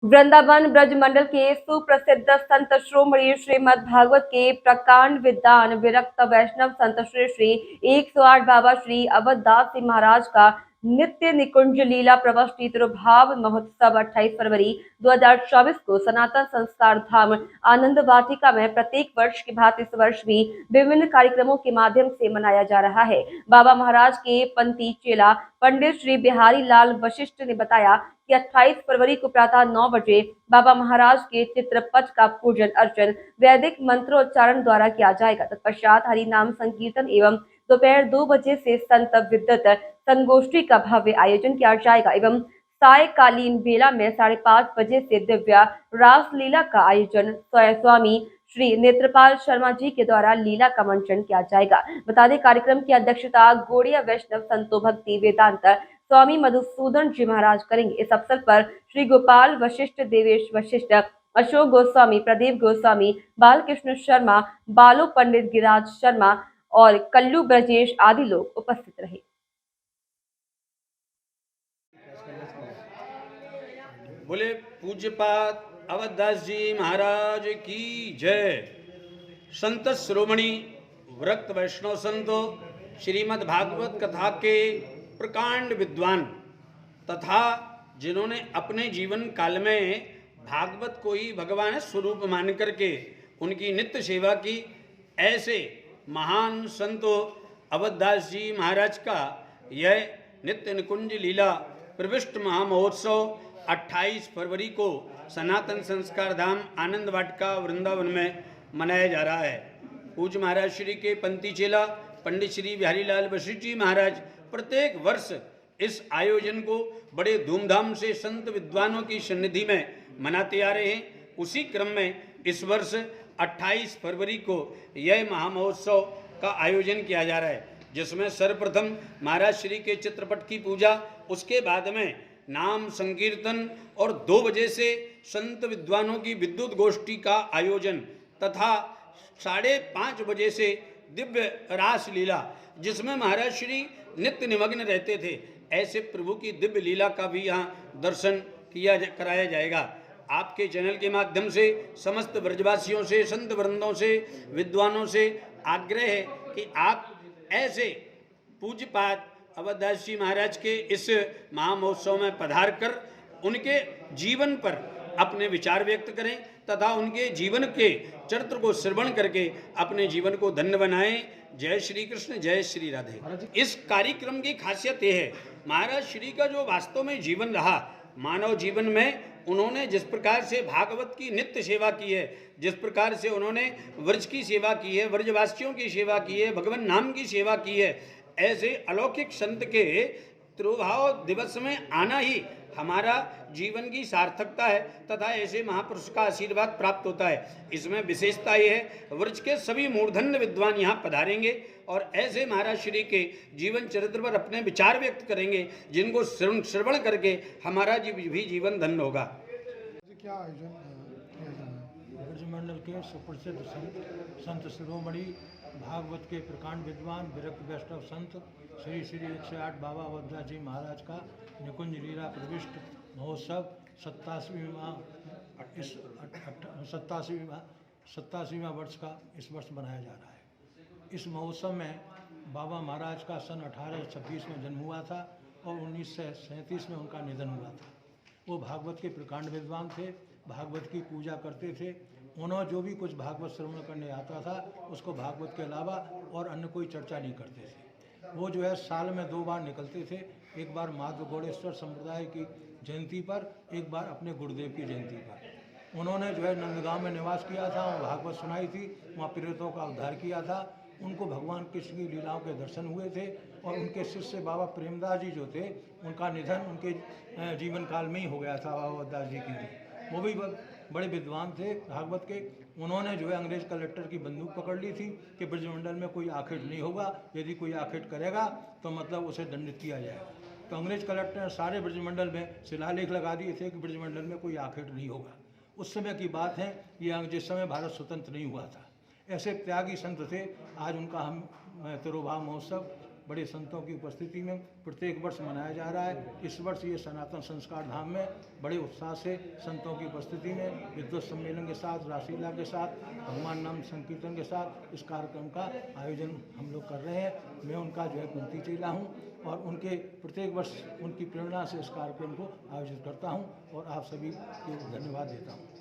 वृंदावन ब्रज मंडल के सुप्रसिद्ध संत श्रोमणी श्रीमद् भागवत के प्रकांड विद्वान विरक्त वैष्णव संत श्री श्री 108 बाबा श्री अवधदास जी महाराज का नित्य निकुंज लीला प्रवष्टि तिरुभाव महोत्सव 28 फरवरी 2024 को सनातन संस्कार धाम आनंद वाटिका में प्रत्येक वर्ष की भांति इस वर्ष भी विभिन्न कार्यक्रमों के माध्यम से मनाया जा रहा है। बाबा महाराज के पंथी चेला पंडित श्री बिहारी लाल वशिष्ठ ने बताया कि 28 फरवरी को प्रातः 9 बजे बाबा महाराज के चित्रपट का पूजन अर्चन वैदिक मंत्रोच्चारण द्वारा किया जाएगा। तत्पश्चात हरि नाम संकीर्तन एवं दोपहर 2 बजे से संत विद्वत संगोष्ठी का भव्य आयोजन किया जाएगा एवं सायकालीन बेला में 5:30 बजे से दिव्य रासलीला का आयोजन स्वामी श्री नेत्रपाल शर्मा जी के द्वारा लीला का मंचन किया जाएगा। बता दें कार्यक्रम की अध्यक्षता गौड़िया वैष्णव संतो भक्ति वेदांत स्वामी मधुसूदन जी महाराज करेंगे। इस अवसर पर श्री गोपाल वशिष्ठ, देवेश वशिष्ठ, अशोक गोस्वामी, प्रदीप गोस्वामी, बालकृष्ण शर्मा, बालो पंडित गिराज शर्मा और कल्लू ब्रजेश आदि लोग उपस्थित रहे। बोले पूज्यपाद अवधदास जी महाराज की जय। संत श्रोमणी विरक्त वैष्णव संतो श्रीमद् भागवत कथा के प्रकांड विद्वान तथा जिन्होंने अपने जीवन काल में भागवत को ही भगवान स्वरूप मान करके उनकी नित्य सेवा की, ऐसे महान संतो अवधदास जी महाराज का यह नित्य निकुंज लीला प्रविष्ट महामहोत्सव 28 फरवरी को सनातन संस्कार धाम आनंद वाटिका वृंदावन में मनाया जा रहा है। पूज्य महाराज श्री के पंथी चेला पंडित श्री बिहारी लाल वशिष्ठ जी महाराज प्रत्येक वर्ष इस आयोजन को बड़े धूमधाम से संत विद्वानों की सन्निधि में मनाते आ रहे हैं। उसी क्रम में इस वर्ष 28 फरवरी को यह महामहोत्सव का आयोजन किया जा रहा है, जिसमें सर्वप्रथम महाराज श्री के चित्रपट की पूजा, उसके बाद में नाम संकीर्तन और 2 बजे से संत विद्वानों की विद्युत गोष्ठी का आयोजन तथा 5:30 बजे से दिव्य रास लीला, जिसमें महाराज श्री नित्य निमग्न रहते थे, ऐसे प्रभु की दिव्य लीला का भी यहाँ दर्शन कराया जाएगा। आपके चैनल के माध्यम से समस्त ब्रजवासियों से, संत वृंदों से, विद्वानों से आग्रह है कि आप ऐसे पूज्यपाद अवधदास जी महाराज के इस महामहोत्सव में पधार कर उनके जीवन पर अपने विचार व्यक्त करें तथा उनके जीवन के चरित्र को श्रवण करके अपने जीवन को धन्य बनाएं। जय श्री कृष्ण, जय श्री राधे। इस कार्यक्रम की खासियत यह है, महाराज श्री का जो वास्तव में जीवन रहा, मानव जीवन में उन्होंने जिस प्रकार से भागवत की नित्य सेवा की है, जिस प्रकार से उन्होंने व्रज की सेवा की है, व्रजवासियों की सेवा की है, भगवान नाम की सेवा की है, ऐसे अलौकिक संत के तिरुभाव दिवस में आना ही हमारा जीवन की सार्थकता है तथा ऐसे महापुरुष का आशीर्वाद प्राप्त होता है। इसमें विशेषता यह है, व्रज के सभी मूर्धन्य विद्वान यहाँ पधारेंगे और ऐसे महाराज श्री के जीवन चरित्र पर अपने विचार व्यक्त करेंगे, जिनको श्रवण करके हमारा भी जीवन धन्य होगा। क्या आयोजन ब्रज मंडल के सुप्रसिद्ध संत शिरोमणि भागवत के प्रकांड विद्वान विरक्त वैष्णव संत श्री श्री 108 बाबा अवधदास जी महाराज का निकुंज लीला प्रविष्ट महोत्सव 87वां वर्ष का इस वर्ष मनाया जा रहा है। इस महोत्सव में बाबा महाराज का सन 1826 में जन्म हुआ था और 1937 में उनका निधन हुआ था। वो भागवत के प्रकांड विद्वान थे, भागवत की पूजा करते थे। उन्होंने जो भी कुछ भागवत श्रवण करने आता था उसको भागवत के अलावा और अन्य कोई चर्चा नहीं करते थे। वो जो है साल में 2 बार निकलते थे, एक बार माधव गौड़ेश्वर संप्रदाय की जयंती पर, एक बार अपने गुरुदेव की जयंती पर। उन्होंने जो है नंदगांव में निवास किया था, वहाँ भागवत सुनाई थी, वहाँ पीड़ितों का उद्धार किया था। उनको भगवान कृष्ण की लीलाओं के दर्शन हुए थे और उनके शिष्य बाबा प्रेमदास जी जो थे, उनका निधन उनके जीवन काल में ही हो गया था। बाबा अवधदास जी की वो भी बड़े विद्वान थे भागवत के। उन्होंने जो है अंग्रेज कलेक्टर की बंदूक पकड़ ली थी कि ब्रजमंडल में कोई आखेट नहीं होगा, यदि कोई आखेट करेगा तो मतलब उसे दंडित किया जाएगा। तो अंग्रेज कलेक्टर ने सारे ब्रजमंडल में शिलालेख लगा दिए थे कि ब्रजमंडल में कोई आखेट नहीं होगा। उस समय की बात है, ये जिस समय भारत स्वतंत्र नहीं हुआ था। ऐसे त्यागी संत थे। आज उनका हम तिरुभाव महोत्सव बड़े संतों की उपस्थिति में प्रत्येक वर्ष मनाया जा रहा है। इस वर्ष ये सनातन संस्कार धाम में बड़े उत्साह से संतों की उपस्थिति में विद्वत सम्मेलन के साथ, रासलीला के साथ, भगवान नाम संकीर्तन के साथ इस कार्यक्रम का आयोजन हम लोग कर रहे हैं। मैं उनका जो है पंक्ति चेला हूँ और उनके प्रत्येक वर्ष उनकी प्रेरणा से इस कार्यक्रम को आयोजित करता हूँ और आप सभी को धन्यवाद देता हूँ।